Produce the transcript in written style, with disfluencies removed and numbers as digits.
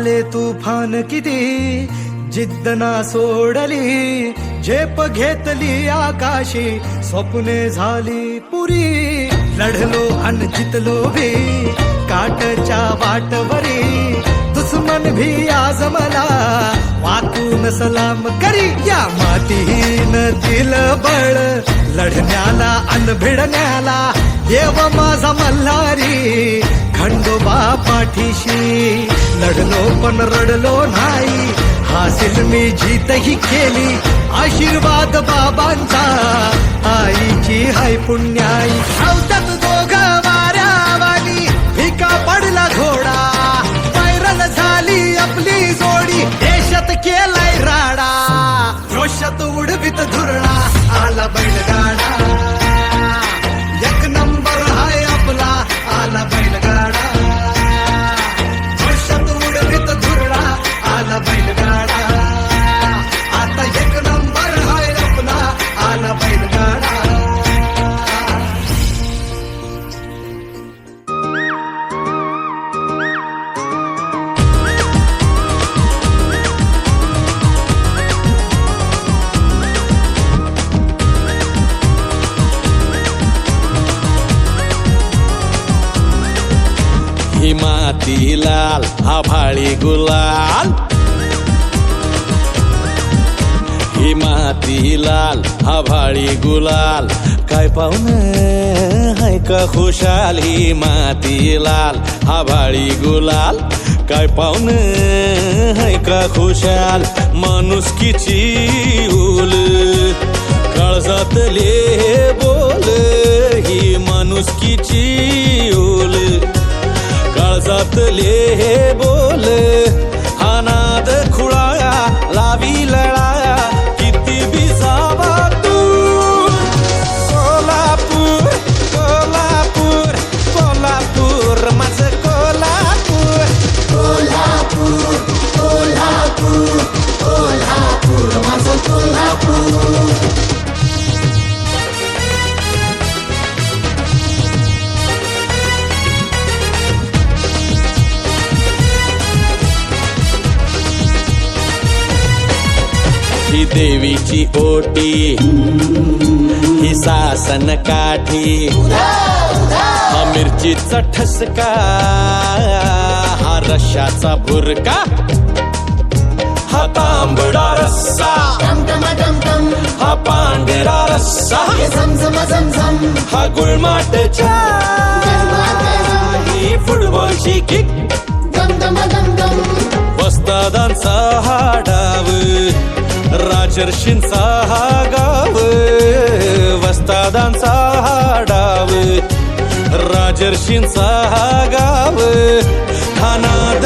आले तुफान किती जिद्द ना सोडली, झेप घेतली आकाशी, स्वप्ने झाली पुरी. लढलो अन जितलो भी काटच्या वाटवरी, दुश्मन भी आज मला वाकून सलाम करी. या मातीहीन दिल बळ लढण्याला अन भिडण्याला, देव माझा मल्हारी खंडोबा पाठीशी. लढलो पण रडलो नाही, हासिल मी जीतही केली, आशीर्वाद बाबांचा आईची हाय पुण्याई. धावतात दोघं वाऱ्यावानी, भिका पडला घोडा, पैरल झाली आपली जोडी, देशात केलाय राडा, जोशात उडवीत धुरळा, आला बैलगाडा. एक नंबर हाय आपला, आला बैलगाडा, जोशात उडवीत धुरळा, आला बैलगाडा. आता एक नंबर हाय आपला, आला बैलगाडा. ही माती लाल आभाळी गुलाल, ही माती लाल आभाळी गुलाल, काय पाहुणं हाय का खुशाल. ही माती लाल आभाळी गुलाल, काय पाहुणं हाय का खुशाल. माणुसकीची उल काळजातले बोल, ही माणुसकीची उल काळजातले हे बोल. हा नाद खुळाया लावी लळाया, किती बी जावा तू. कोल्हापूर कोल्हापूर कोल्हापूर माझं कोल्हापूर. कोल्हापूर कोल्हापूर कोल्हापूर माझं कोल्हापूर. ही देवीची ओटी, ही सासन काठी, हा मिरचीचा ठसका, हा रश्याचा भुरका, हा तांबडा रस्सा, हा पांढरा रस्सा, हा गुळमाटच्या, ही फुटबॉलची किक, वस्तादांचा हा डाव, राजर्षींचा हा गाव. वस्तादांचा हा डाव, राजर्षींचा हा गाव. हा नाद